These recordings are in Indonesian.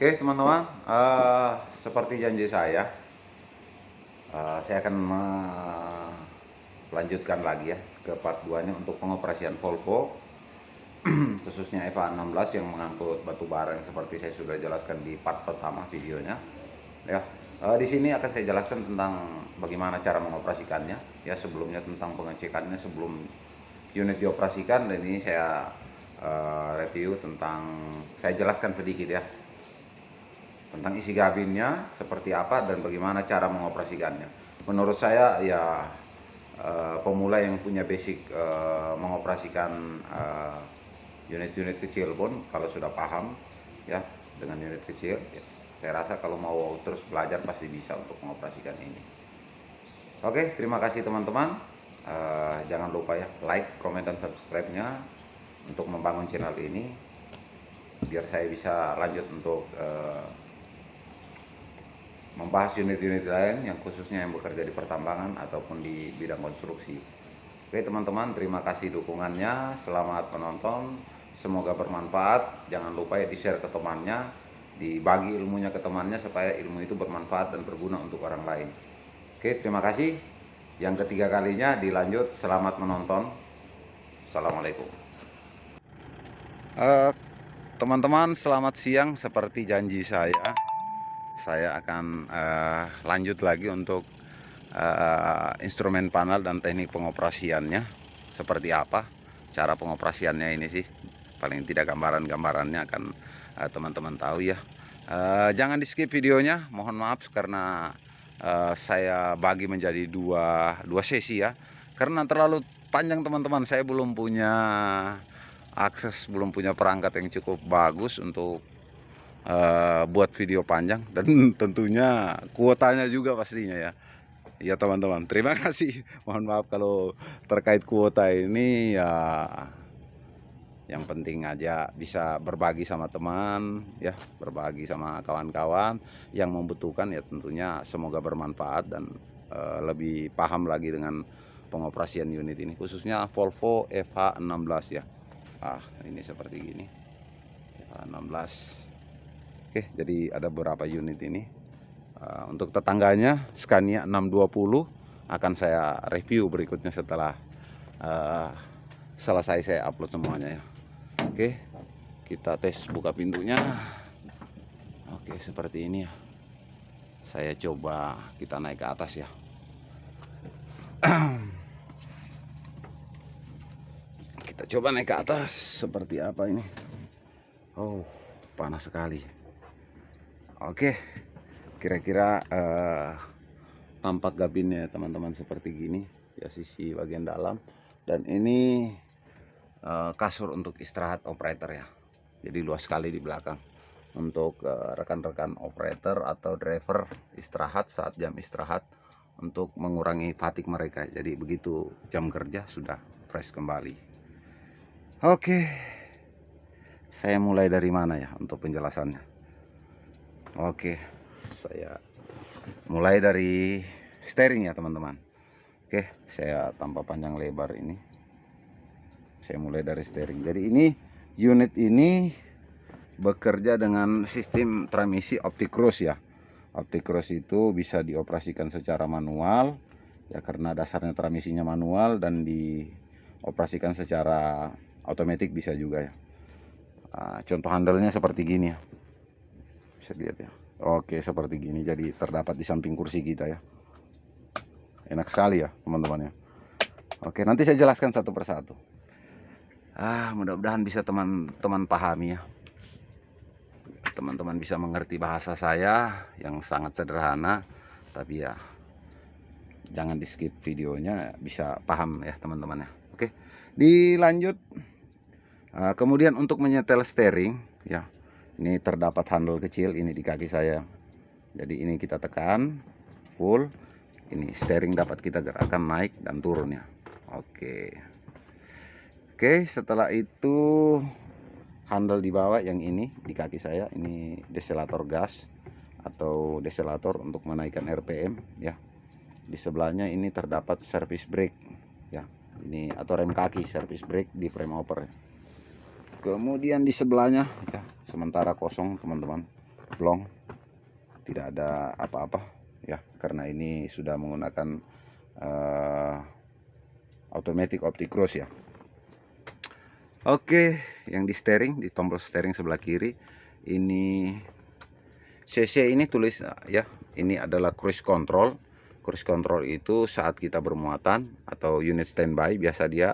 Oke teman-teman, seperti janji saya akan melanjutkan lagi ya ke part 2 nya untuk pengoperasian Volvo khususnya EVA 16 yang mengangkut batu bara yang seperti saya sudah jelaskan di part pertama videonya ya. Di sini akan saya jelaskan tentang bagaimana cara mengoperasikannya ya, sebelumnya tentang pengecekannya sebelum unit dioperasikan, dan ini saya review tentang, saya jelaskan sedikit ya tentang isi kabinnya seperti apa dan bagaimana cara mengoperasikannya. Menurut saya ya, pemula yang punya basic mengoperasikan unit-unit kecil pun kalau sudah paham ya dengan unit kecil ya, saya rasa kalau mau terus belajar pasti bisa untuk mengoperasikan ini. Oke, terima kasih teman-teman. Jangan lupa ya like, comment, dan subscribe-nya untuk membangun channel ini biar saya bisa lanjut untuk membahas unit-unit lain yang khususnya yang bekerja di pertambangan ataupun di bidang konstruksi. Oke teman-teman, terima kasih dukungannya, selamat menonton, semoga bermanfaat. Jangan lupa ya di-share ke temannya, dibagi ilmunya ke temannya supaya ilmu itu bermanfaat dan berguna untuk orang lain. Oke, terima kasih. Yang ketiga kalinya dilanjut, selamat menonton. Assalamualaikum. Teman-teman, selamat siang. Seperti janji saya akan lanjut lagi untuk instrumen panel dan teknik pengoperasiannya seperti apa. Cara pengoperasiannya ini sih paling tidak gambarannya akan teman-teman tahu ya. Jangan di skip videonya, mohon maaf karena saya bagi menjadi dua sesi ya, karena terlalu panjang teman-teman. Saya belum punya akses, belum punya perangkat yang cukup bagus untuk buat video panjang, dan tentunya kuotanya juga pastinya ya. Ya teman-teman, terima kasih. Mohon maaf kalau terkait kuota ini ya, yang penting aja bisa berbagi sama teman ya, berbagi sama kawan-kawan yang membutuhkan ya, tentunya semoga bermanfaat dan lebih paham lagi dengan pengoperasian unit ini, khususnya Volvo FH16 ya. Ini seperti gini FH16. Oke, jadi ada beberapa unit ini. Untuk tetangganya Scania 620 akan saya review berikutnya setelah selesai saya upload semuanya ya. Oke, kita tes buka pintunya. Oke, seperti ini ya. Saya coba kita naik ke atas ya. Kita coba naik ke atas seperti apa ini. Oh, panas sekali. Oke, kira-kira tampak kabinnya teman-teman seperti gini ya, sisi bagian dalam. Dan ini kasur untuk istirahat operator ya, jadi luas sekali di belakang untuk rekan-rekan operator atau driver istirahat saat jam istirahat untuk mengurangi fatigue mereka. Jadi begitu jam kerja sudah fresh kembali. Oke, saya mulai dari mana ya untuk penjelasannya? Oke, saya mulai dari steering ya teman-teman. Oke, saya tambah panjang lebar ini. Saya mulai dari steering. Jadi ini unit ini bekerja dengan sistem transmisi OptiCruise ya. OptiCruise itu bisa dioperasikan secara manual ya, karena dasarnya transmisinya manual, dan dioperasikan secara otomatis bisa juga ya. Contoh handle-nya seperti gini ya, bisa lihat ya. Oke, seperti gini, jadi terdapat di samping kursi kita ya. Enak sekali ya teman-teman ya. Oke, nanti saya jelaskan satu persatu. Mudah-mudahan bisa teman-teman pahami ya, teman-teman bisa mengerti bahasa saya yang sangat sederhana, tapi ya jangan di skip videonya, bisa paham ya teman-teman ya. Oke, dilanjut. Kemudian untuk menyetel steering ya, ini terdapat handle kecil ini di kaki saya. Jadi ini kita tekan full, ini steering dapat kita gerakkan naik dan turun ya. Oke, setelah itu handle di bawah yang ini di kaki saya, ini deselator gas atau deselator untuk menaikkan RPM ya. Di sebelahnya ini terdapat service brake ya, ini atau rem kaki service brake di frame upper. Kemudian di sebelahnya ya, sementara kosong teman-teman, plong, tidak ada apa-apa ya, karena ini sudah menggunakan automatic optic cross ya. Oke, yang di steering, di tombol steering sebelah kiri ini CC ini tulis ya, ini adalah cruise control. Cruise control itu saat kita bermuatan atau unit standby, biasa dia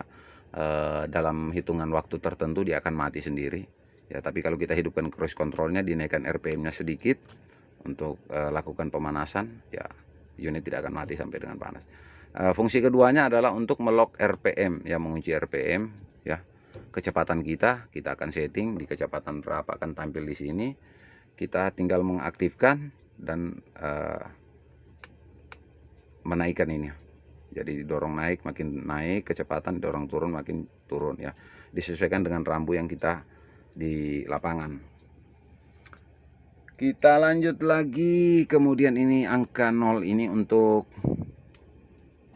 dalam hitungan waktu tertentu dia akan mati sendiri ya. Tapi kalau kita hidupkan cruise controlnya, dinaikkan RPM-nya sedikit untuk lakukan pemanasan ya, unit tidak akan mati sampai dengan panas. Fungsi keduanya adalah untuk melock RPM ya, mengunci RPM ya. Kecepatan kita akan setting di kecepatan berapa, akan tampil di sini. Kita tinggal mengaktifkan dan menaikkan ini. Jadi didorong naik makin naik kecepatan, didorong turun makin turun ya. Disesuaikan dengan rambu yang kita di lapangan. Kita lanjut lagi, kemudian ini angka 0 ini untuk,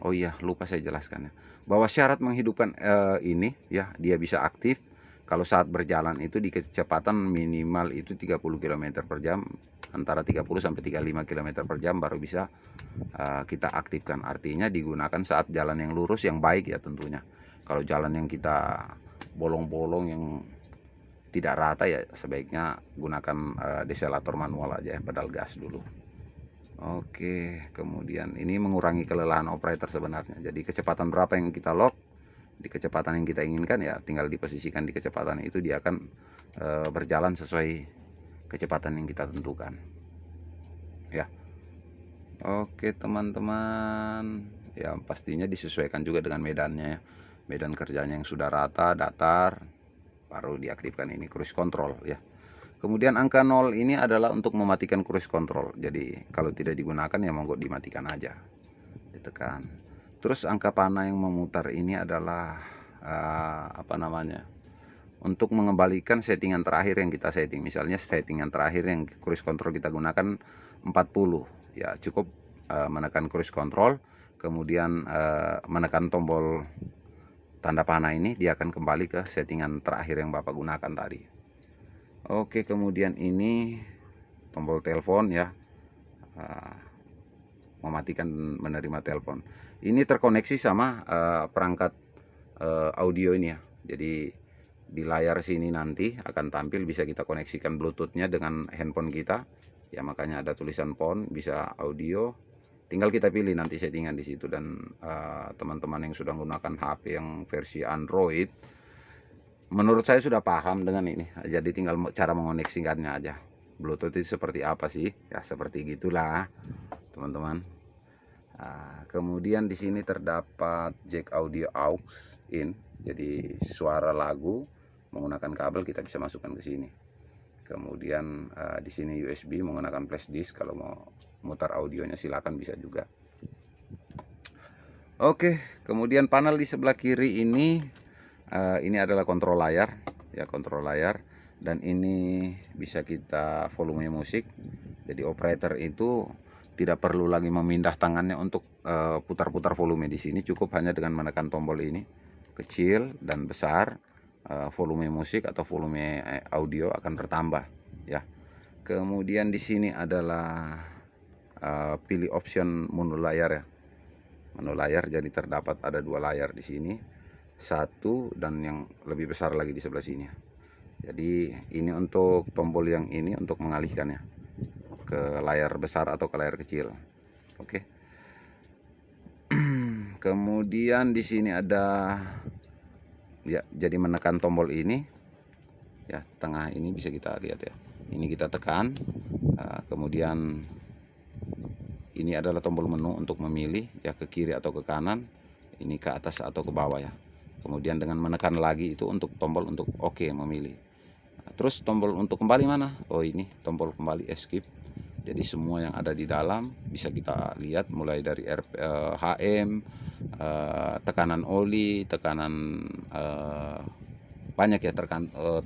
oh iya lupa saya jelaskan ya, bahwa syarat menghidupkan ini ya, dia bisa aktif kalau saat berjalan itu di kecepatan minimal itu 30 km per jam, antara 30 sampai 35 km per jam baru bisa kita aktifkan. Artinya digunakan saat jalan yang lurus yang baik ya tentunya. Kalau jalan yang kita bolong-bolong yang tidak rata ya, sebaiknya gunakan deselerator manual aja ya, pedal gas dulu. Oke, kemudian ini mengurangi kelelahan operator sebenarnya. Jadi kecepatan berapa yang kita lock, di kecepatan yang kita inginkan ya, tinggal diposisikan di kecepatan itu, dia akan berjalan sesuai kecepatan yang kita tentukan ya. Oke teman-teman ya, pastinya disesuaikan juga dengan medannya ya. Medan kerjanya yang sudah rata, datar, baru diaktifkan ini cruise control ya. Kemudian angka 0 ini adalah untuk mematikan cruise control. Jadi kalau tidak digunakan ya monggo dimatikan aja, ditekan. Terus angka panah yang memutar ini adalah apa namanya, untuk mengembalikan settingan terakhir yang kita setting. Misalnya settingan terakhir yang cruise control kita gunakan 40 ya, cukup menekan cruise control, kemudian menekan tombol tanda panah ini, dia akan kembali ke settingan terakhir yang Bapak gunakan tadi. Oke, kemudian ini tombol telepon ya, mematikan menerima telepon. Ini terkoneksi sama perangkat audio ini ya. Jadi di layar sini nanti akan tampil, bisa kita koneksikan bluetoothnya dengan handphone kita ya, makanya ada tulisan phone, bisa audio. Tinggal kita pilih nanti settingan di situ. Dan teman-teman yang sudah menggunakan HP yang versi Android, menurut saya sudah paham dengan ini. Jadi tinggal cara mengoneksikannya aja. Bluetooth itu seperti apa sih ya, seperti gitulah teman-teman. Kemudian di sini terdapat jack audio aux in, jadi suara lagu menggunakan kabel kita bisa masukkan ke sini. Kemudian di sini USB menggunakan flash disk, kalau mau mutar audionya silakan, bisa juga. Oke, kemudian panel di sebelah kiri ini adalah kontrol layar ya, kontrol layar. Dan ini bisa kita volume musik. Jadi operator itu tidak perlu lagi memindah tangannya untuk putar-putar volume di sini, cukup hanya dengan menekan tombol ini, kecil dan besar, volume musik atau volume audio akan bertambah ya. Kemudian di sini adalah pilih option menu layar ya, menu layar. Jadi terdapat ada dua layar di sini, satu dan yang lebih besar lagi di sebelah sini. Jadi ini untuk tombol yang ini untuk mengalihkannya ke layar besar atau ke layar kecil. Oke. Kemudian di sini ada ya, jadi menekan tombol ini ya, tengah ini bisa kita lihat ya. Ini kita tekan, kemudian ini adalah tombol menu untuk memilih ya, ke kiri atau ke kanan, ini ke atas atau ke bawah ya. Kemudian dengan menekan lagi itu untuk tombol untuk oke, memilih. Terus tombol untuk kembali mana? Oh ini tombol kembali, escape. Jadi semua yang ada di dalam bisa kita lihat, mulai dari HM, tekanan oli, tekanan banyak ya,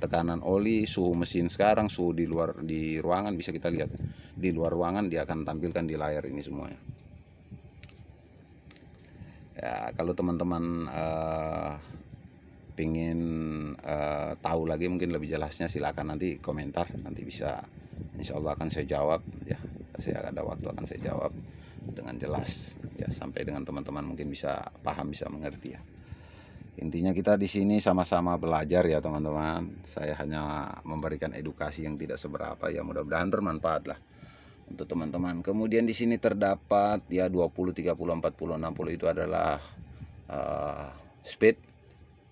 tekanan oli, suhu mesin sekarang, suhu di ruangan bisa kita lihat. Di luar ruangan dia akan tampilkan di layar ini semuanya. Ya, kalau teman-teman pingin tahu lagi mungkin lebih jelasnya, silakan nanti komentar, nanti bisa Insya Allah akan saya jawab ya. Saya ada waktu akan saya jawab dengan jelas ya, sampai dengan teman-teman mungkin bisa paham, bisa mengerti ya. Intinya kita di sini sama-sama belajar ya teman-teman. Saya hanya memberikan edukasi yang tidak seberapa ya, mudah-mudahan bermanfaat lah untuk teman-teman. Kemudian di sini terdapat ya 20, 30, 40, 60 itu adalah speed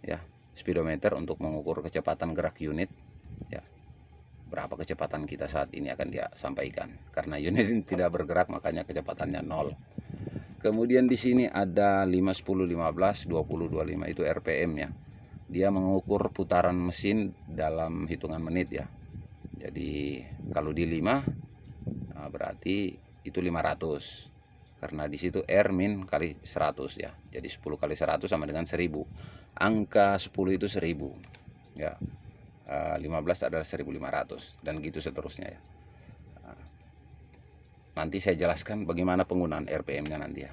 ya, speedometer untuk mengukur kecepatan gerak unit ya. Berapa kecepatan kita saat ini akan dia sampaikan. Karena unit ini tidak bergerak makanya kecepatannya 0. Kemudian di sini ada 5, 10, 15, 20, 25 itu RPM ya. Dia mengukur putaran mesin dalam hitungan menit ya. Jadi kalau di 5 berarti itu 500. Karena di situ R min kali 100 ya. Jadi 10 kali 100 sama dengan 1000. Angka 10 itu 1000 ya. 15 adalah 1500 dan gitu seterusnya ya. Nanti saya jelaskan bagaimana penggunaan RPM-nya nanti ya.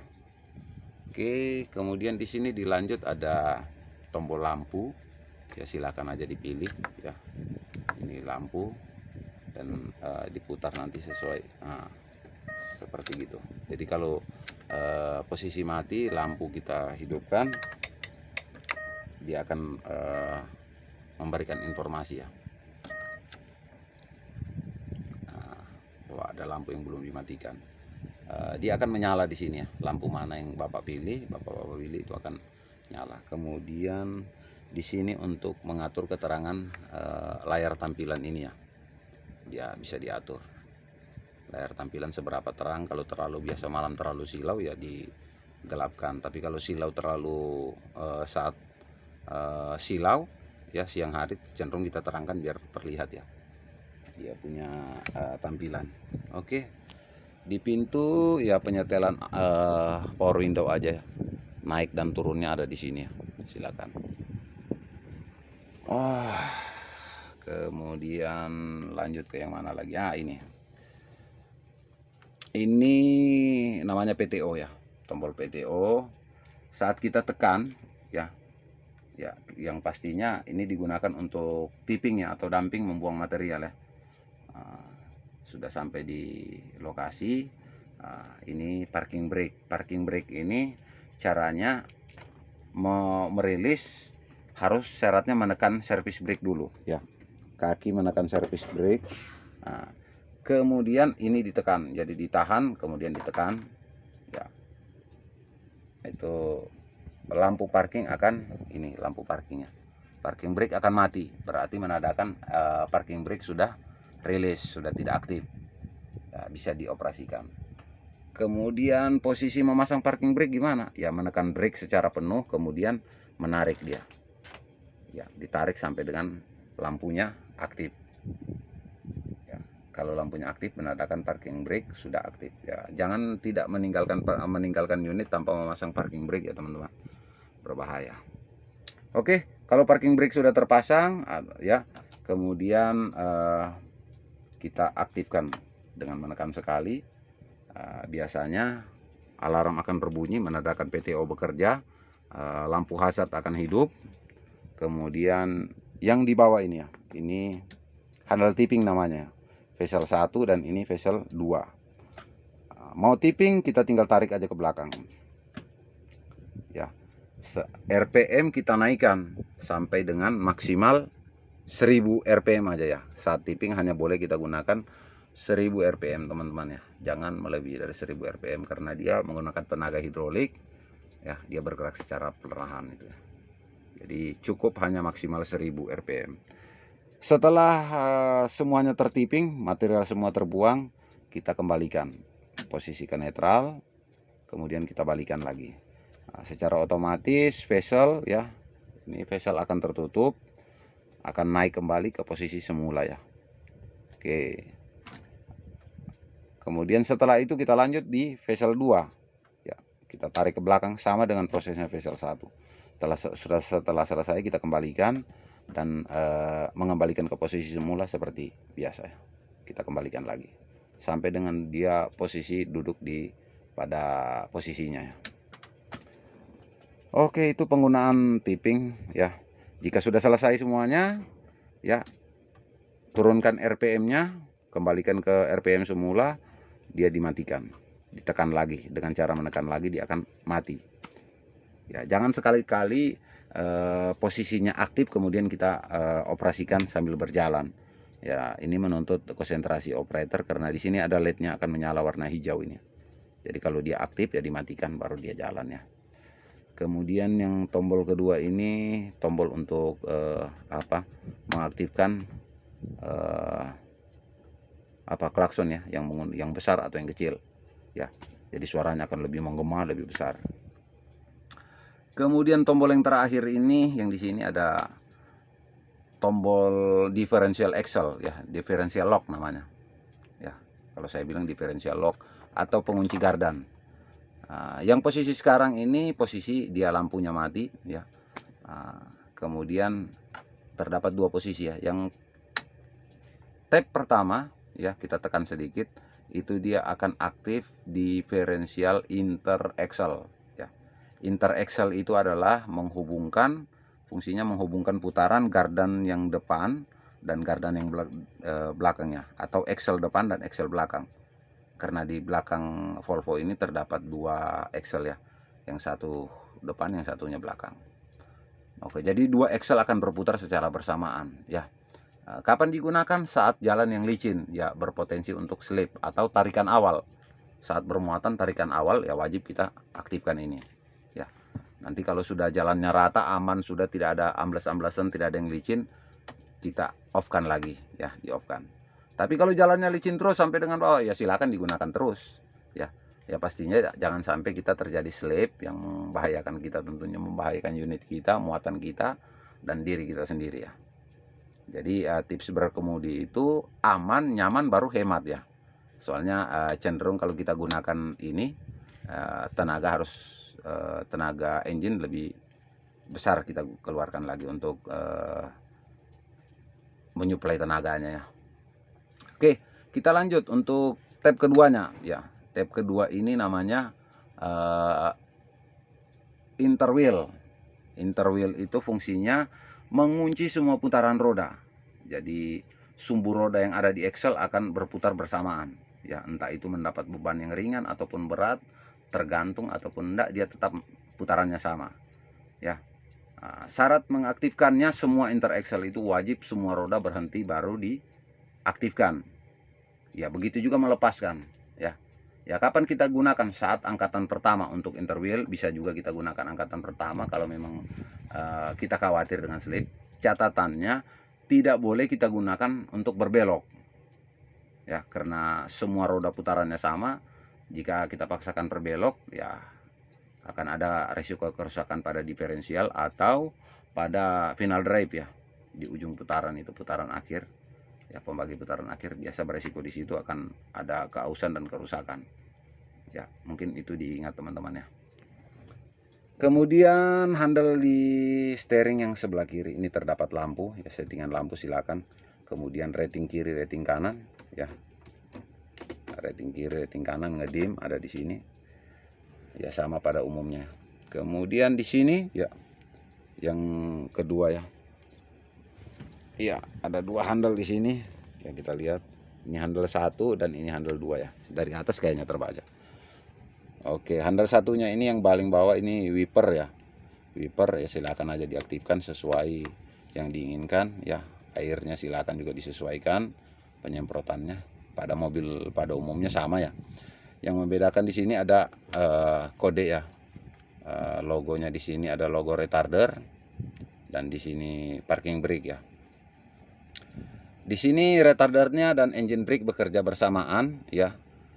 Oke, kemudian di sini dilanjut ada tombol lampu. Ya silakan aja dipilih ya. Ini lampu dan diputar nanti sesuai seperti gitu. Jadi kalau posisi mati, lampu kita hidupkan, dia akan memberikan informasi ya. Ada lampu yang belum dimatikan, dia akan menyala di sini ya. Lampu mana yang bapak pilih itu akan nyala. Kemudian di sini untuk mengatur keterangan layar tampilan ini ya, dia bisa diatur layar tampilan seberapa terang. Kalau terlalu biasa malam terlalu silau ya digelapkan, tapi kalau silau terlalu saat silau ya siang hari cenderung kita terangkan biar terlihat ya dia punya tampilan. Oke, di pintu ya penyetelan power window aja, naik dan turunnya ada di sini ya, silakan. Kemudian lanjut ke yang mana lagi? Ini namanya PTO ya, tombol PTO. Saat kita tekan ya, yang pastinya ini digunakan untuk tipping ya atau dumping, membuang material ya. Sudah sampai di lokasi, ini parking brake. Parking brake ini caranya merilis harus syaratnya menekan service brake dulu ya, kaki menekan service brake, kemudian ini ditekan, jadi ditahan kemudian ditekan ya. Itu lampu parking akan ini, lampu parkingnya, parking brake akan mati, berarti menandakan parking brake sudah rilis, sudah tidak aktif ya, bisa dioperasikan. Kemudian posisi memasang parking brake gimana ya, menekan brake secara penuh kemudian menarik dia ya, ditarik sampai dengan lampunya aktif ya. Kalau lampunya aktif menandakan parking brake sudah aktif ya. Jangan tidak meninggalkan unit tanpa memasang parking brake ya teman-teman, berbahaya. Oke, kalau parking brake sudah terpasang ya, kemudian kita aktifkan dengan menekan sekali. Biasanya alarm akan berbunyi menandakan PTO bekerja, lampu hazard akan hidup. Kemudian yang di bawah ini ya, ini handle tipping namanya, facial 1 dan ini facial 2. Mau tipping kita tinggal tarik aja ke belakang ya. RPM kita naikkan sampai dengan maksimal 1000 RPM aja ya. Saat tipping hanya boleh kita gunakan 1000 RPM teman-teman ya. Jangan melebihi dari 1000 RPM karena dia menggunakan tenaga hidrolik ya, dia bergerak secara perlahan itu ya. Jadi cukup hanya maksimal 1000 RPM. Setelah semuanya tertipping, material semua terbuang, kita kembalikan posisi ke netral, kemudian kita balikan lagi. Secara otomatis facial ya, ini facial akan tertutup, akan naik kembali ke posisi semula ya. Oke. Kemudian setelah itu kita lanjut di facial 2 ya, kita tarik ke belakang sama dengan prosesnya facial 1. Setelah selesai kita kembalikan dan mengembalikan ke posisi semula seperti biasa ya. Kita kembalikan lagi sampai dengan dia posisi duduk pada posisinya ya. Oke, itu penggunaan tipping ya. Jika sudah selesai semuanya ya, turunkan RPM-nya, kembalikan ke RPM semula, dia dimatikan. Ditekan lagi, dengan cara menekan lagi dia akan mati. Ya, jangan sekali-kali posisinya aktif kemudian kita operasikan sambil berjalan. Ya, ini menuntut konsentrasi operator karena di sini ada LED-nya akan menyala warna hijau ini. Jadi kalau dia aktif ya dimatikan baru dia jalan ya. Kemudian yang tombol kedua ini tombol untuk mengaktifkan klakson ya, yang besar atau yang kecil ya. Jadi suaranya akan lebih menggema, lebih besar. Kemudian tombol yang terakhir ini yang di sini ada tombol differential axle ya, differential lock namanya. Ya, kalau saya bilang differential lock atau pengunci gardan. Yang posisi sekarang ini posisi dia lampunya mati ya. Kemudian terdapat dua posisi ya. Yang tab pertama ya, kita tekan sedikit, itu dia akan aktif differential interaxle ya. Interaxle itu adalah fungsinya menghubungkan putaran gardan yang depan dan gardan yang belakangnya, atau axle depan dan axle belakang. Karena di belakang Volvo ini terdapat dua axle ya, yang satu depan, yang satunya belakang. Oke, jadi dua axle akan berputar secara bersamaan ya. Kapan digunakan? Saat jalan yang licin ya, berpotensi untuk slip atau tarikan awal. Saat bermuatan tarikan awal ya wajib kita aktifkan ini ya. Nanti kalau sudah jalannya rata, aman, sudah tidak ada amblas-amblasan, tidak ada yang licin, kita off-kan lagi ya, di off-kan. Tapi kalau jalannya licin terus sampai dengan bawah ya silakan digunakan terus ya. Ya pastinya jangan sampai kita terjadi slip yang membahayakan kita, tentunya membahayakan unit kita, muatan kita, dan diri kita sendiri ya. Jadi tips berkemudi itu aman, nyaman, baru hemat ya. Soalnya cenderung kalau kita gunakan ini tenaga engine lebih besar kita keluarkan lagi untuk menyuplai tenaganya ya. Oke, kita lanjut untuk tab keduanya ya. Tab kedua ini namanya interwheel. Interwheel itu fungsinya mengunci semua putaran roda. Jadi sumbu roda yang ada di axle akan berputar bersamaan ya, entah itu mendapat beban yang ringan ataupun berat, tergantung ataupun enggak, dia tetap putarannya sama ya. Syarat mengaktifkannya, semua interaxle itu wajib semua roda berhenti baru diaktifkan ya. Begitu juga melepaskan ya. Ya, kapan kita gunakan? Saat angkatan pertama untuk interwheel. Bisa juga kita gunakan angkatan pertama kalau memang kita khawatir dengan slip. Catatannya, tidak boleh kita gunakan untuk berbelok ya, karena semua roda putarannya sama. Jika kita paksakan berbelok ya akan ada resiko kerusakan pada diferensial atau pada final drive ya, di ujung putaran itu, putaran akhir ya, pembagi putaran akhir biasa beresiko di situ akan ada keausan dan kerusakan ya. Mungkin itu diingat teman-teman ya. Kemudian handle di steering yang sebelah kiri ini terdapat lampu ya, settingan lampu silakan. Kemudian rating kiri, rating kanan ya. Rating kiri, rating kanan, ngedim ada di sini ya, sama pada umumnya. Kemudian di sini ya, yang kedua ya. Iya, ada dua handle di sini ya, kita lihat. Ini handle 1 dan ini handle 2 ya. Dari atas kayaknya terbaca. Oke, handle satunya ini yang paling bawah ini wiper ya. Wiper ya silakan aja diaktifkan sesuai yang diinginkan ya. Airnya silakan juga disesuaikan penyemprotannya. Pada mobil pada umumnya sama ya. Yang membedakan di sini ada kode ya. Logonya di sini ada logo retarder dan di sini parking brake ya. Di sini retardernya dan engine brake bekerja bersamaan ya.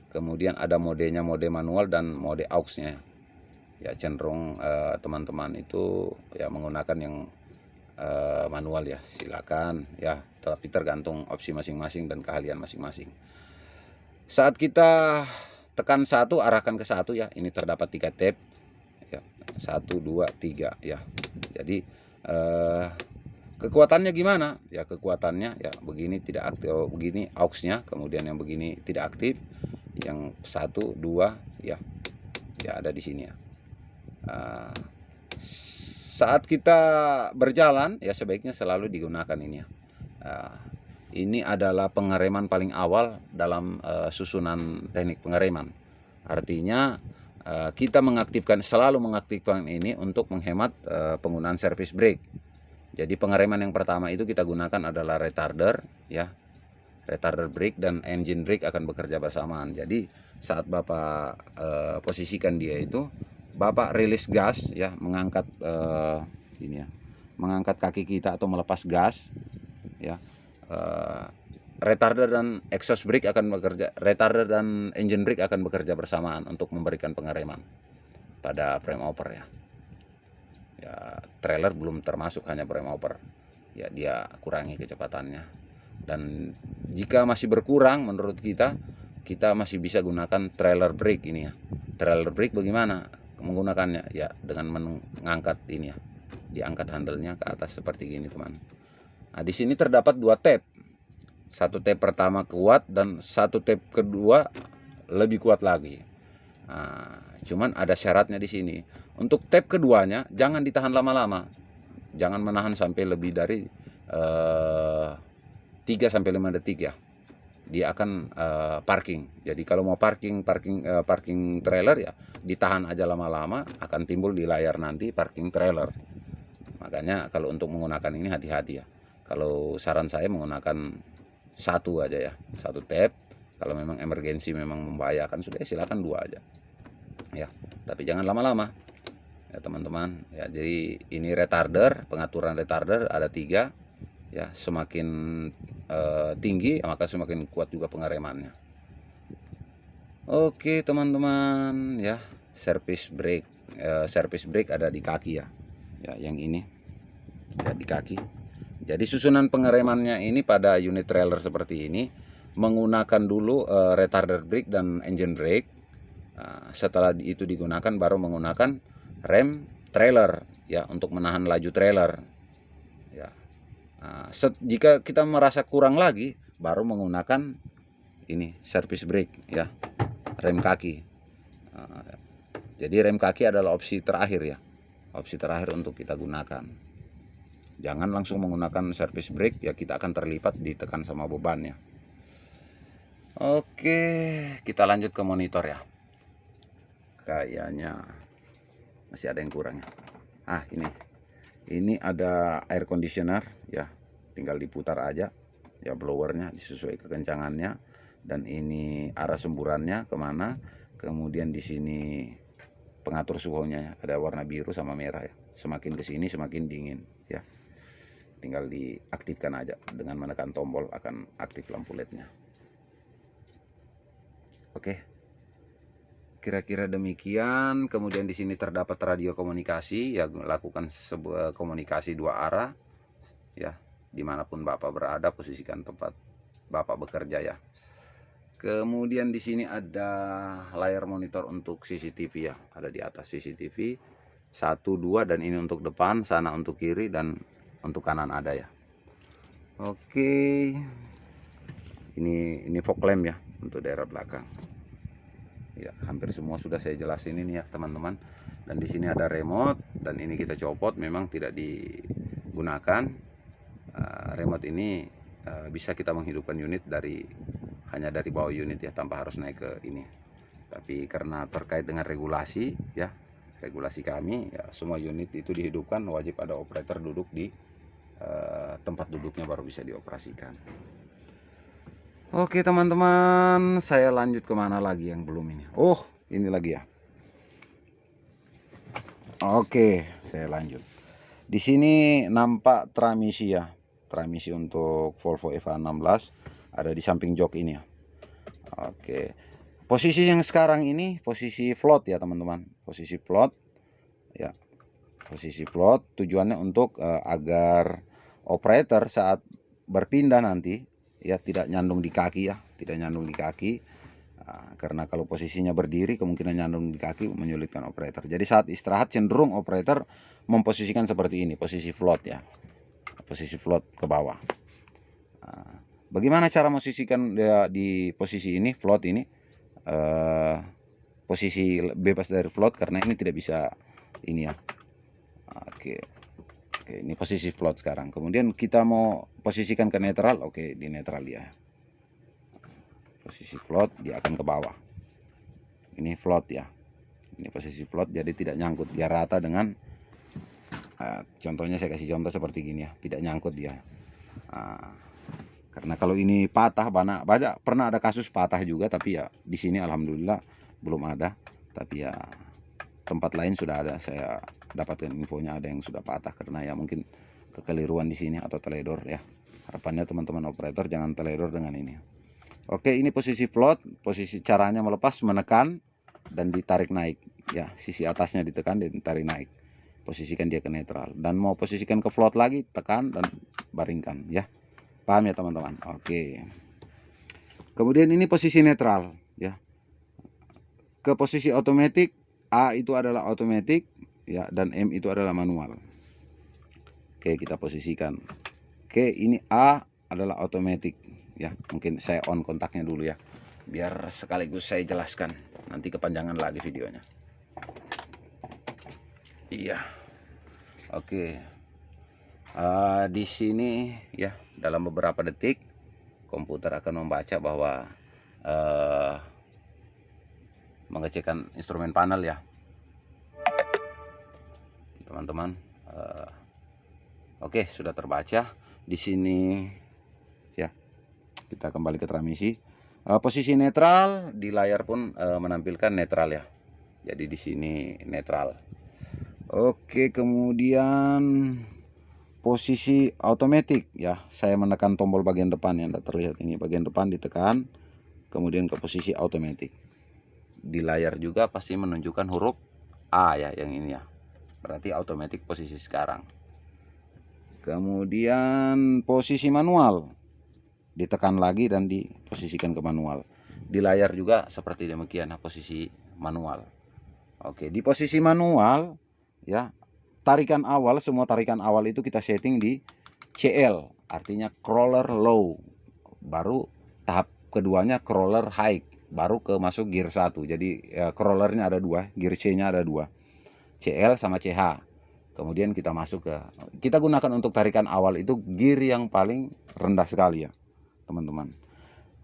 Kemudian ada modenya, mode manual dan mode aux-nya. Ya cenderung teman-teman itu ya menggunakan yang manual ya. Silakan ya, tapi tergantung opsi masing-masing dan keahlian masing-masing. Saat kita tekan 1, arahkan ke 1 ya. Ini terdapat 3 tab ya. 1 2 3 ya. Jadi kekuatannya gimana? Ya kekuatannya ya begini tidak aktif, begini aux-nya, kemudian yang begini tidak aktif. Yang 1 2 ya. Ya ada di sini ya. Saat kita berjalan ya sebaiknya selalu digunakan ini ya. ini adalah pengereman paling awal dalam susunan teknik pengereman. Artinya kita selalu mengaktifkan ini untuk menghemat penggunaan service brake. Jadi pengereman yang pertama itu kita gunakan adalah retarder, ya. Retarder brake dan engine brake akan bekerja bersamaan. Jadi saat Bapak posisikan dia itu, Bapak rilis gas, ya, mengangkat ini ya, mengangkat kaki kita atau melepas gas, ya. Retarder dan exhaust brake akan bekerja, retarder dan engine brake akan bekerja bersamaan untuk memberikan pengereman pada frame over, ya. Ya, trailer belum termasuk, hanya frame over. Ya, dia kurangi kecepatannya. Dan jika masih berkurang menurut kita masih bisa gunakan trailer brake ini, ya. Trailer brake bagaimana menggunakannya? Ya, dengan mengangkat ini, ya. Diangkat handle-nya ke atas seperti gini, teman. Nah, di sini terdapat 2 tab. Satu tab pertama kuat dan satu tab kedua lebih kuat lagi. Nah, cuman ada syaratnya di sini. Untuk tab keduanya jangan ditahan lama-lama. Jangan menahan sampai lebih dari 3-5 detik, ya. Dia akan parking. Jadi kalau mau parking trailer, ya ditahan aja lama-lama, akan timbul di layar nanti parking trailer. Makanya kalau untuk menggunakan ini hati-hati, ya. Kalau saran saya menggunakan satu aja, ya, satu tab. Kalau memang emergensi, memang membahayakan, sudah silakan 2 aja, ya. Tapi jangan lama-lama, ya teman-teman, ya. Jadi ini retarder, pengaturan retarder ada 3, ya. Semakin tinggi maka semakin kuat juga pengeremannya. Oke teman-teman, ya. Service brake ada di kaki, ya. Ya, yang ini ya di kaki. Jadi susunan pengeremannya ini pada unit trailer seperti ini menggunakan dulu retarder brake dan engine brake. Setelah itu digunakan baru menggunakan rem trailer, ya, untuk menahan laju trailer, ya. Jika kita merasa kurang lagi baru menggunakan ini service brake, ya, rem kaki. Jadi rem kaki adalah opsi terakhir, ya, opsi terakhir untuk kita gunakan. Jangan langsung menggunakan service brake, ya, kita akan terlipat ditekan sama bebannya. Oke, kita lanjut ke monitor, ya. Kayaknya masih ada yang kurang, ya. Ini ada air conditioner, ya. Tinggal diputar aja, ya, blowernya disesuaikan kekencangannya. Dan ini arah semburannya kemana. Kemudian di sini pengatur suhunya, ada warna biru sama merah, ya. Semakin ke sini semakin dingin, ya. Tinggal diaktifkan aja, dengan menekan tombol akan aktif lampu LED-nya. Oke, kira-kira demikian. Kemudian di sini terdapat radio komunikasi, ya, lakukan sebuah komunikasi 2 arah, ya. Dimanapun Bapak berada, posisikan tempat Bapak bekerja, ya. Kemudian di sini ada layar monitor untuk CCTV, ya, ada di atas CCTV 1, 2, dan ini untuk depan, sana untuk kiri, dan untuk kanan ada, ya. Oke, ini fog lamp, ya, untuk daerah belakang, ya. Hampir semua sudah saya jelasin ini, ya, teman-teman. Dan di sini ada remote, dan ini kita copot, memang tidak digunakan. Remote ini bisa kita menghidupkan unit hanya dari bawah unit, ya, tanpa harus naik ke ini. Tapi karena terkait dengan regulasi, ya, regulasi kami, ya, semua unit itu dihidupkan, wajib ada operator duduk di tempat duduknya baru bisa dioperasikan. Oke teman-teman, saya lanjut kemana lagi yang belum ini? Oh, ini lagi, ya. Oke, saya lanjut. Di sini nampak transmisi, ya. Transmisi untuk Volvo EV16 ada di samping jok ini, ya. Oke. Posisi yang sekarang ini posisi float, ya, teman-teman. Posisi float, ya. Posisi float tujuannya untuk agar operator saat berpindah nanti, ya, tidak nyandung di kaki, ya, tidak nyandung di kaki. Karena kalau posisinya berdiri kemungkinan nyandung di kaki menyulitkan operator. Jadi saat istirahat cenderung operator memposisikan seperti ini, posisi float, ya, posisi float ke bawah. Bagaimana cara memposisikan dia di posisi ini, float ini, posisi bebas dari float, karena ini tidak bisa ini, ya. Oke, Oke, ini posisi float sekarang. Kemudian kita mau posisikan ke netral. Oke, di netral dia. Posisi float dia akan ke bawah. Ini float ya. Ini posisi float, jadi tidak nyangkut, dia rata dengan contohnya saya kasih contoh seperti gini ya, tidak nyangkut dia. Karena kalau ini patah, banyak pernah ada kasus patah juga, tapi ya di sini alhamdulillah belum ada. Tapi ya tempat lain sudah ada, saya dapatkan infonya ada yang sudah patah karena ya mungkin kekeliruan di sini atau teledor ya. Harapannya teman-teman operator jangan teledor dengan ini. Oke, ini posisi float. Posisi caranya melepas, menekan dan ditarik naik ya, sisi atasnya ditekan dan ditarik naik, posisikan dia ke netral. Dan mau posisikan ke float lagi, tekan dan baringkan ya, paham ya teman-teman? Oke, kemudian ini posisi netral ya, ke posisi otomatis. A itu adalah otomatis ya, dan M itu adalah manual. Oke, kita posisikan. Oke, ini A adalah otomatis ya, mungkin saya on kontaknya dulu ya, biar sekaligus saya jelaskan, nanti kepanjangan lagi videonya. Iya, oke. Di sini ya, dalam beberapa detik komputer akan membaca bahwa mengecekkan instrumen panel ya, teman-teman. Oke, sudah terbaca di sini ya. Kita kembali ke transmisi. Posisi netral di layar pun menampilkan netral ya. Jadi di sini netral. Oke, kemudian posisi otomatis ya. Saya menekan tombol bagian depan yang tidak terlihat ini, bagian depan ditekan, kemudian ke posisi otomatis. Di layar juga pasti menunjukkan huruf A ya, yang ini ya. Berarti otomatis posisi sekarang. Kemudian posisi manual ditekan lagi dan diposisikan ke manual. Di layar juga seperti demikian posisi manual. Oke, di posisi manual ya, tarikan awal, semua tarikan awal itu kita setting di CL, artinya crawler low. Baru tahap keduanya crawler high, baru ke masuk gear 1. Jadi ya, crawlernya ada 2, gear C-nya ada 2. CL sama CH. Kemudian kita masuk ke, kita gunakan untuk tarikan awal itu gear yang paling rendah sekali ya, teman-teman.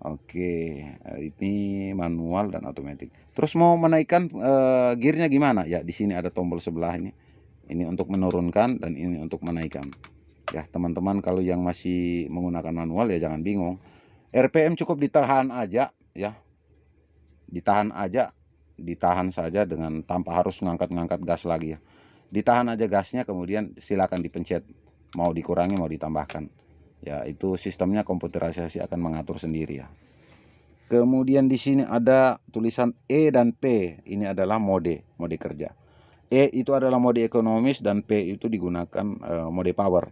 Oke, ini manual dan otomatis. Terus mau menaikkan gearnya gimana? Ya, di sini ada tombol sebelah ini. Ini untuk menurunkan dan ini untuk menaikkan. Ya, teman-teman kalau yang masih menggunakan manual ya jangan bingung. RPM cukup ditahan aja ya. Ditahan aja, ditahan saja dengan tanpa harus ngangkat-ngangkat gas lagi ya. Ditahan aja gasnya, kemudian silakan dipencet mau dikurangi mau ditambahkan. Ya, itu sistemnya komputerisasi akan mengatur sendiri ya. Kemudian di sini ada tulisan E dan P. Ini adalah mode kerja. E itu adalah mode ekonomis dan P itu digunakan mode power.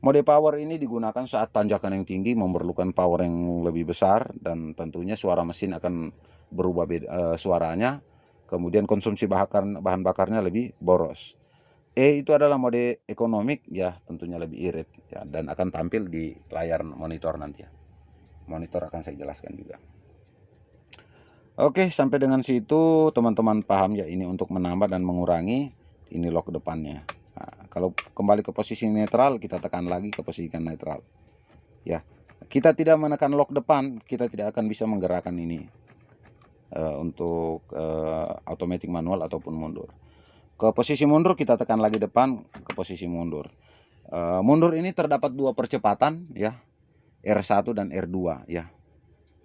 Mode power ini digunakan saat tanjakan yang tinggi memerlukan power yang lebih besar dan tentunya suara mesin akan berubah suaranya. Kemudian konsumsi bahan bakarnya lebih boros. E itu adalah mode ekonomik ya, tentunya lebih irit ya, dan akan tampil di layar monitor nanti ya. Monitor akan saya jelaskan juga. Oke, sampai dengan situ teman-teman paham ya, ini untuk menambah dan mengurangi, ini lock depannya. Nah, kalau kembali ke posisi netral, kita tekan lagi ke posisi netral ya. Kita tidak menekan lock depan, kita tidak akan bisa menggerakkan ini untuk automatic manual ataupun mundur. Ke posisi mundur kita tekan lagi depan, ke posisi mundur. Mundur ini terdapat 2 percepatan ya, R1 dan R2 ya,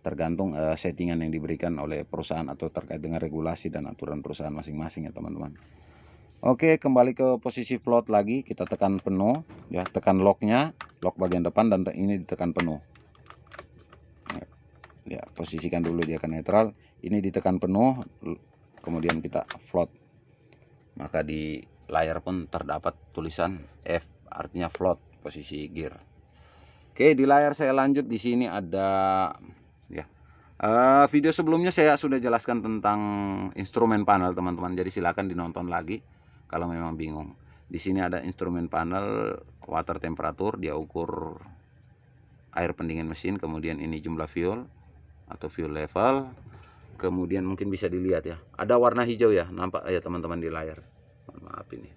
tergantung settingan yang diberikan oleh perusahaan atau terkait dengan regulasi dan aturan perusahaan masing-masing ya teman-teman. Oke, kembali ke posisi float lagi, kita tekan penuh ya, tekan locknya, lock bagian depan dan ini ditekan penuh ya. Posisikan dulu dia ke netral, ini ditekan penuh, kemudian kita float, maka di layar pun terdapat tulisan F, artinya float, posisi gear. Oke, di layar saya lanjut. Di sini ada ya, video sebelumnya saya sudah jelaskan tentang instrumen panel teman-teman, jadi silakan dinonton lagi kalau memang bingung. Di sini ada instrumen panel water temperature, dia ukur air pendingin mesin, kemudian ini jumlah fuel atau fuel level. Kemudian mungkin bisa dilihat ya, ada warna hijau ya, nampak ya teman-teman di layar. Maaf ini.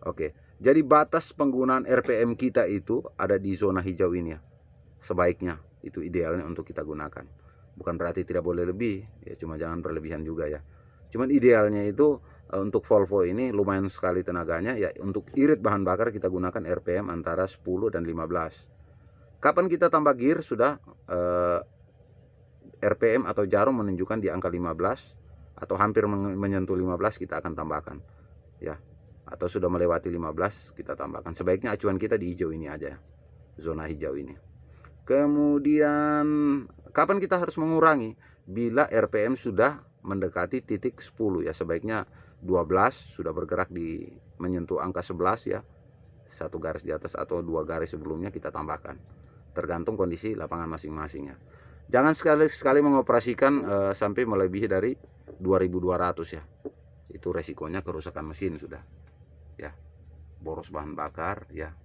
Oke, Jadi batas penggunaan RPM kita itu ada di zona hijau ini ya. Sebaiknya itu idealnya untuk kita gunakan. Bukan berarti tidak boleh lebih, ya cuma jangan berlebihan juga ya. Cuman idealnya itu untuk Volvo ini lumayan sekali tenaganya ya. Untuk irit bahan bakar kita gunakan RPM antara 10 dan 15. Kapan kita tambah gear sudah RPM atau jarum menunjukkan di angka 15 atau hampir menyentuh 15 kita akan tambahkan ya. Atau sudah melewati 15 kita tambahkan. Sebaiknya acuan kita di hijau ini aja, zona hijau ini. Kemudian kapan kita harus mengurangi? Bila RPM sudah mendekati titik 10 ya, sebaiknya 12 sudah bergerak di menyentuh angka 11 ya, satu garis di atas atau dua garis sebelumnya kita tambahkan, tergantung kondisi lapangan masing-masingnya. Jangan sekali-sekali mengoperasikan sampai melebihi dari 2200 ya, itu resikonya kerusakan mesin sudah ya, boros bahan bakar ya.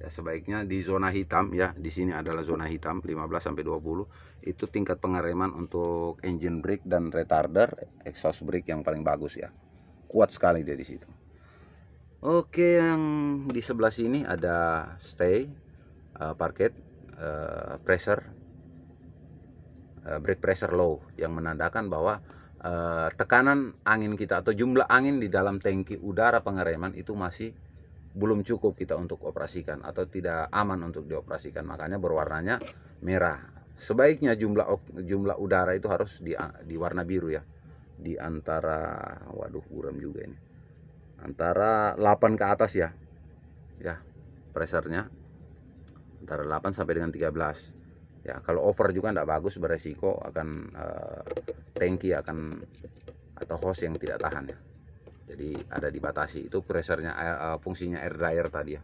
Ya sebaiknya di zona hitam ya, di sini adalah zona hitam 15 sampai 20 itu tingkat pengereman untuk engine brake dan retarder, exhaust brake yang paling bagus ya. Kuat sekali dia di situ. Oke, yang di sebelah sini ada stay, parket, pressure, brake pressure low yang menandakan bahwa tekanan angin kita atau jumlah angin di dalam tangki udara pengereman itu masih belum cukup kita untuk operasikan atau tidak aman untuk dioperasikan, makanya berwarnanya merah. Sebaiknya jumlah udara itu harus di warna biru ya, di antara, waduh buram juga ini, antara 8 ke atas ya, pressernya antara 8 sampai dengan 13 ya. Kalau over juga tidak bagus, beresiko akan tangki akan atau hose yang tidak tahan ya. Jadi ada dibatasi, itu pressernya, fungsinya air dryer tadi ya.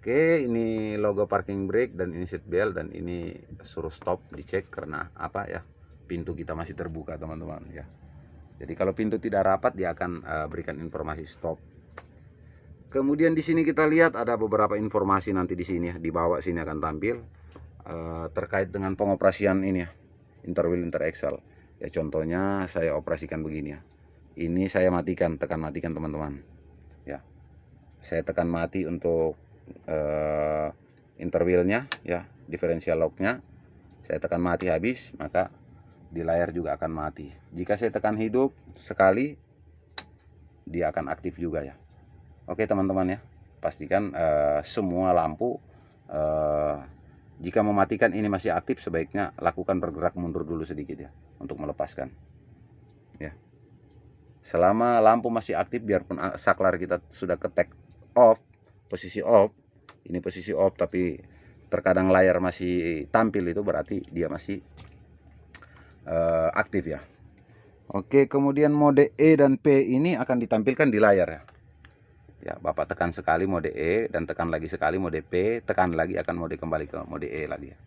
Oke, ini logo parking brake dan ini seat belt, dan ini suruh stop dicek karena apa ya, pintu kita masih terbuka teman-teman ya. Jadi kalau pintu tidak rapat dia akan berikan informasi stop. Kemudian di sini kita lihat ada beberapa informasi nanti di sini ya, di bawah sini akan tampil terkait dengan pengoperasian ini ya, interwheel interaxle ya. Contohnya saya operasikan begini ya, ini saya matikan, tekan matikan teman-teman ya. Saya tekan mati untuk interwheelnya ya, differential locknya saya tekan mati habis, maka di layar juga akan mati. Jika saya tekan hidup sekali, dia akan aktif juga ya. Oke teman-teman ya, pastikan semua lampu jika mematikan ini masih aktif, sebaiknya lakukan bergerak mundur dulu sedikit ya untuk melepaskan ya. Selama lampu masih aktif, biarpun saklar kita sudah ke take off, posisi off, ini posisi off, tapi terkadang layar masih tampil, itu berarti dia masih aktif ya. Oke, kemudian mode E dan P ini akan ditampilkan di layar ya. Ya, Bapak tekan sekali mode E dan tekan lagi sekali mode P, tekan lagi akan kembali ke mode E lagi ya.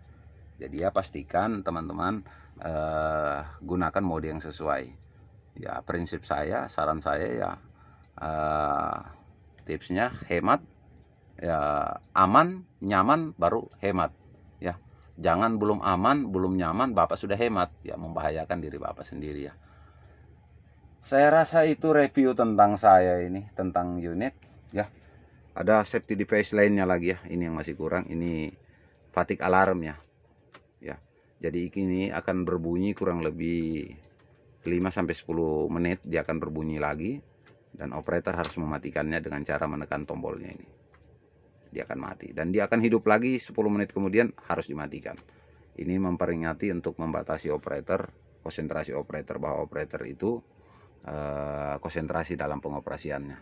Jadi ya pastikan teman-teman gunakan mode yang sesuai. Ya prinsip saya, saran saya ya, tipsnya hemat ya, aman, nyaman baru hemat ya. Jangan belum aman, belum nyaman Bapak sudah hemat ya, membahayakan diri Bapak sendiri ya. Saya rasa itu review tentang saya ini, tentang unit ya. Ada safety device lainnya lagi ya, ini yang masih kurang, ini fatigue alarm ya. Ya. Jadi ini akan berbunyi kurang lebih 5 sampai 10 menit dia akan berbunyi lagi, dan operator harus mematikannya dengan cara menekan tombolnya ini. Dia akan mati dan dia akan hidup lagi 10 menit kemudian harus dimatikan. Ini memperingati untuk membatasi operator, konsentrasi operator, bahwa operator itu konsentrasi dalam pengoperasiannya,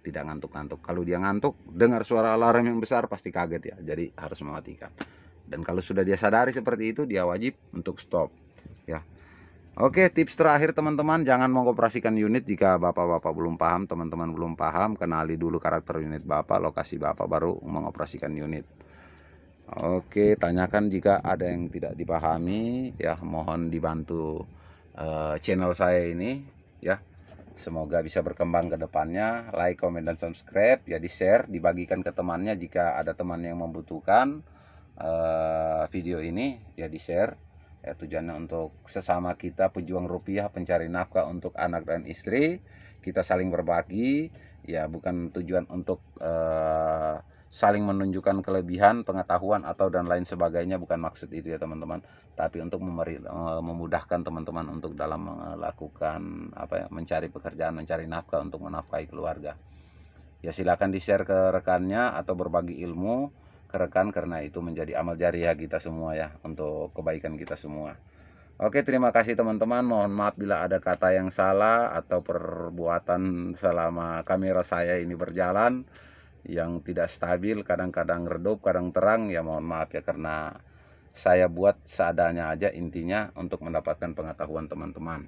tidak ngantuk-ngantuk. Kalau dia ngantuk, dengar suara alarm yang besar, pasti kaget ya, jadi harus mematikan. Dan kalau sudah dia sadari seperti itu, dia wajib untuk stop ya. Oke, tips terakhir teman-teman, jangan mengoperasikan unit jika bapak-bapak belum paham, teman-teman belum paham. Kenali dulu karakter unit bapak, lokasi bapak, baru mengoperasikan unit. Oke, tanyakan jika ada yang tidak dipahami ya, mohon dibantu channel saya ini ya. Semoga bisa berkembang ke depannya. Like, comment, dan subscribe ya, di share, dibagikan ke temannya jika ada teman yang membutuhkan video ini ya, di share ya. Tujuannya untuk sesama kita pejuang rupiah, pencari nafkah untuk anak dan istri, kita saling berbagi Ya, bukan tujuan untuk saling menunjukkan kelebihan, pengetahuan atau dan lain sebagainya, bukan maksud itu ya teman-teman. Tapi untuk memudahkan teman-teman untuk dalam melakukan mencari pekerjaan, mencari nafkah untuk menafkahi keluarga. Ya, silakan di-share ke rekannya atau berbagi ilmu ke rekan, karena itu menjadi amal jariah kita semua ya, untuk kebaikan kita semua. Oke, terima kasih teman-teman. Mohon maaf bila ada kata yang salah atau perbuatan selama kamera saya ini berjalan yang tidak stabil, kadang-kadang redup, kadang terang. Ya mohon maaf ya, karena saya buat seadanya aja, intinya untuk mendapatkan pengetahuan teman-teman.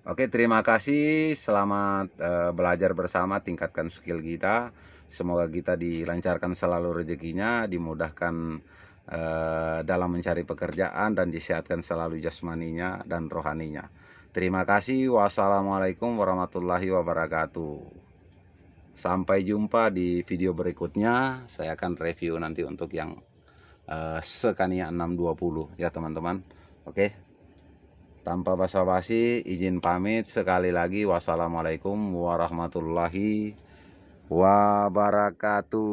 Oke, terima kasih. Selamat belajar bersama, tingkatkan skill kita. Semoga kita dilancarkan selalu rezekinya, dimudahkan dalam mencari pekerjaan, dan disehatkan selalu jasmaninya dan rohaninya. Terima kasih. Wassalamualaikum warahmatullahi wabarakatuh. Sampai jumpa di video berikutnya. Saya akan review nanti untuk yang Scania 620 ya teman-teman. Oke, tanpa basa-basi izin pamit sekali lagi. Wassalamualaikum warahmatullahi wabarakatuh.